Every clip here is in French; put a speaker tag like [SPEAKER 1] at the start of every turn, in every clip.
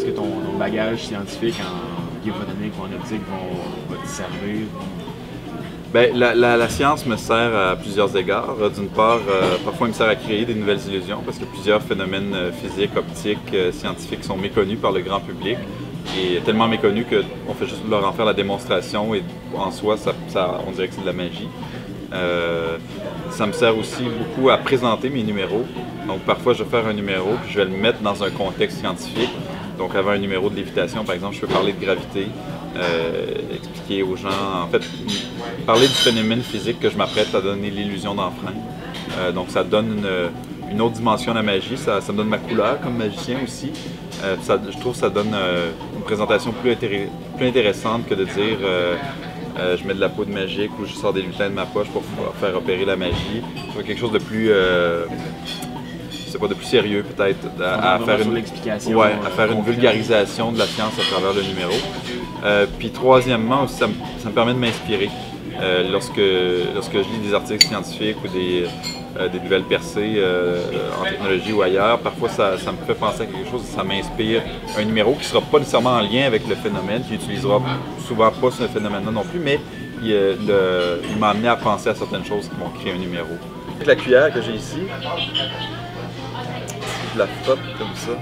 [SPEAKER 1] Est-ce que ton bagage scientifique en biophotonique ou en optique va te servir?
[SPEAKER 2] Bien, la science me sert à plusieurs égards. D'une part, parfois, il me sert à créer des nouvelles illusions parce que plusieurs phénomènes physiques, optiques, scientifiques sont méconnus par le grand public et tellement méconnus qu'on fait juste leur en faire la démonstration et en soi, on dirait que c'est de la magie. Ça me sert aussi beaucoup à présenter mes numéros. Donc, parfois, je vais faire un numéro puis je vais le mettre dans un contexte scientifique. Donc, avant un numéro de lévitation, par exemple, je peux parler de gravité. Expliquer aux gens, en fait, parler du phénomène physique que je m'apprête à donner l'illusion d'enfreindre. Donc ça donne une autre dimension à la magie, ça me donne ma couleur comme magicien aussi. Je trouve que ça donne une présentation plus intéressante que de dire je mets de la poudre magique ou je sors des lutins de ma poche pour faire opérer la magie. C'est quelque chose de plus... c'est pas de plus sérieux peut-être à faire une vulgarisation de la science à travers le numéro. Puis troisièmement aussi, ça me permet de m'inspirer. Lorsque je lis des articles scientifiques ou des nouvelles percées en technologie ou ailleurs, parfois ça me fait penser à quelque chose, ça m'inspire un numéro qui ne sera pas nécessairement en lien avec le phénomène, qui utilisera souvent pas ce phénomène-là non plus, mais il m'a amené à penser à certaines choses qui vont créer un numéro. Avec la cuillère que j'ai ici, je la frotte comme ça.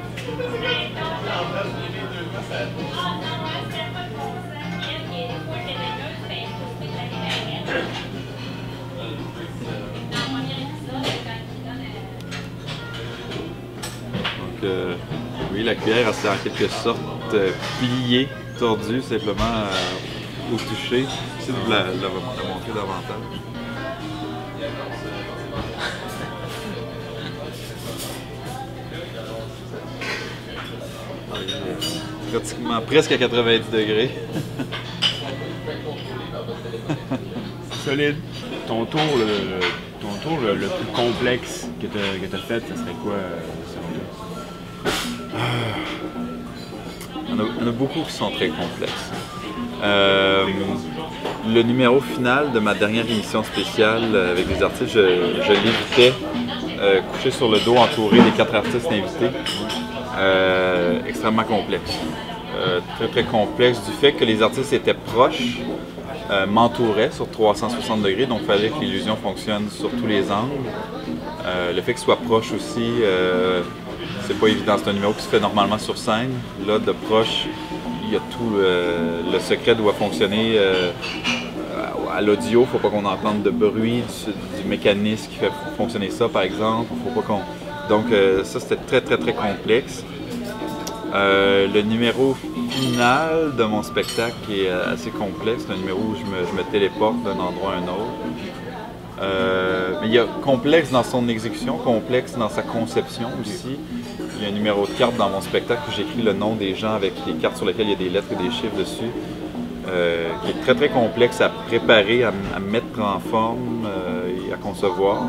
[SPEAKER 2] Donc, oui, la cuillère, elle s'est en quelque sorte pliée, tordue, simplement au toucher. J'essaie de la montrer davantage. Pratiquement, presque à 90 degrés.
[SPEAKER 1] Solide. Ton tour le plus complexe que tu as fait, ça serait quoi selon toi?
[SPEAKER 2] Il y en a beaucoup qui sont très complexes. Le numéro final de ma dernière émission spéciale avec des artistes, je l'évitais couché sur le dos entouré des 4 artistes invités. Extrêmement complexe. Très très complexe du fait que les artistes étaient proches, m'entouraient sur 360 degrés, donc il fallait que l'illusion fonctionne sur tous les angles. Le fait qu'ils soient proches aussi, c'est pas évident, c'est un numéro qui se fait normalement sur scène. Là, de proche, il y a tout, le secret doit fonctionner à l'audio, faut pas qu'on entende de bruit du mécanisme qui fait fonctionner ça par exemple, faut pas qu'on... Donc ça c'était très très très complexe. Le numéro final de mon spectacle est assez complexe, c'est un numéro où je me téléporte d'un endroit à un autre. Mais il y a complexe dans son exécution, complexe dans sa conception aussi. Il y a un numéro de carte dans mon spectacle où j'écris le nom des gens avec des cartes sur lesquelles il y a des lettres et des chiffres dessus, qui est très très complexe à préparer, à mettre en forme et à concevoir.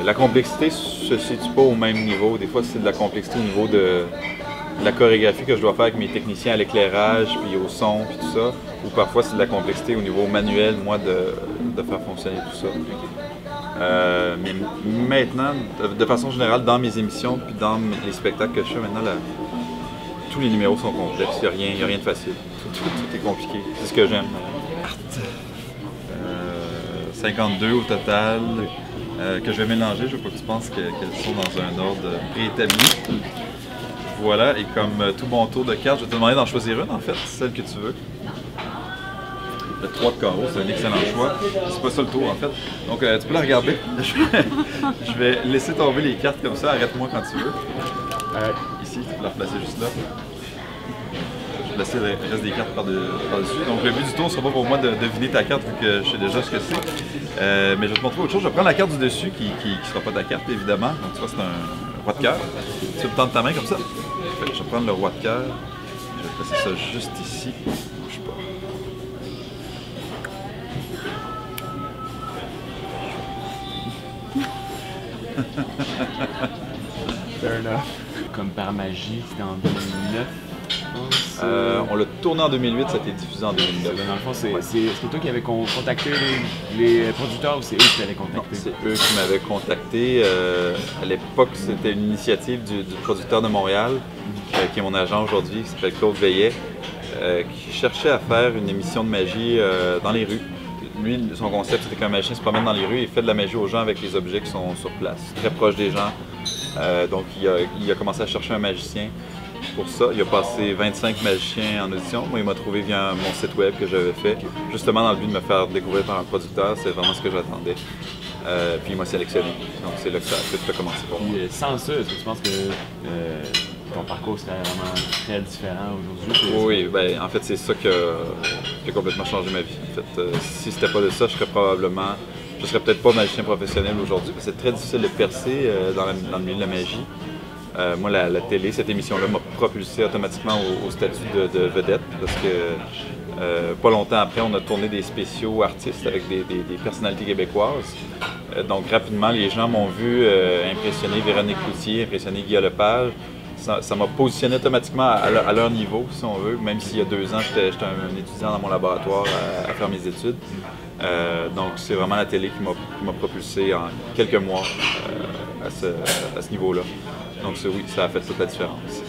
[SPEAKER 2] La complexité ne se situe pas au même niveau. Des fois, c'est de la complexité au niveau de la chorégraphie que je dois faire avec mes techniciens à l'éclairage, puis au son, puis tout ça. Ou parfois, c'est de la complexité au niveau manuel, moi, de faire fonctionner tout ça. Mais maintenant, de façon générale, dans mes émissions, puis dans les spectacles que je fais maintenant, tous les numéros sont complexes. Il n'y a rien de facile. Tout est compliqué. C'est ce que j'aime. 52 au total. Que je vais mélanger, je veux pas que tu penses qu'elles sont dans un ordre préétabli. Voilà, et comme tout bon tour de cartes, je vais te demander d'en choisir une en fait, celle que tu veux. Le 3 de carreau, c'est un excellent choix. C'est pas ça le tour en fait. Donc tu peux la regarder. Je vais laisser tomber les cartes comme ça, arrête-moi quand tu veux. Ici, tu peux la replacer juste là. Je vais placer le reste des cartes par-dessus. Donc le but du tour ne sera pas pour moi de deviner ta carte vu que je sais déjà ce que c'est. Mais je vais te montrer autre chose. Je vais prendre la carte du dessus qui ne sera pas ta carte évidemment. Donc tu vois, c'est un roi de cœur. Tu peux tendre ta main comme ça. Je vais prendre le roi de cœur. Je vais placer ça juste ici. Bouge pas.
[SPEAKER 1] Fair enough. Comme par magie, c'était en 2009. pense.
[SPEAKER 2] On l'a tourné en 2008, ça a été diffusé en 2009.
[SPEAKER 1] Dans le fond, c'est
[SPEAKER 2] Ouais.
[SPEAKER 1] toi qui avais contacté les producteurs ou c'est eux qui t'avaient
[SPEAKER 2] Non,
[SPEAKER 1] contacté?
[SPEAKER 2] c'est eux qui m'avaient contacté. À l'époque, c'était une initiative du producteur de Montréal, qui est mon agent aujourd'hui, qui s'appelle Claude Veillet, qui cherchait à faire une émission de magie dans les rues. Lui, son concept, c'était qu'un magicien se promène dans les rues et fait de la magie aux gens avec les objets qui sont sur place, très proche des gens. Donc, il a commencé à chercher un magicien pour ça. Il a passé 25 magiciens en audition. Moi, il m'a trouvé via mon site web que j'avais fait, justement dans le but de me faire découvrir par un producteur. C'est vraiment ce que j'attendais. Puis il m'a sélectionné. Donc, c'est là que ça a commencé pour moi.
[SPEAKER 1] Puis, sans ça, est-ce que tu penses que ton parcours serait vraiment très différent aujourd'hui?
[SPEAKER 2] Oui, ben, en fait, c'est ça qui a complètement changé ma vie. En fait, si c'était pas de ça, je serais peut-être pas magicien professionnel aujourd'hui. C'est très difficile de percer dans le milieu de la magie. Moi, la télé, cette émission-là m'a propulsé automatiquement au statut de vedette parce que pas longtemps après, on a tourné des spéciaux artistes avec des personnalités québécoises. Donc rapidement, les gens m'ont vu impressionner Véronique Cloutier, impressionner Guy Lepage. Ça m'a positionné automatiquement à leur niveau, si on veut, même s'il y a 2 ans, j'étais un étudiant dans mon laboratoire à faire mes études. Donc c'est vraiment la télé qui m'a propulsé en quelques mois à ce niveau-là. Donc oui, ça a fait toute la différence.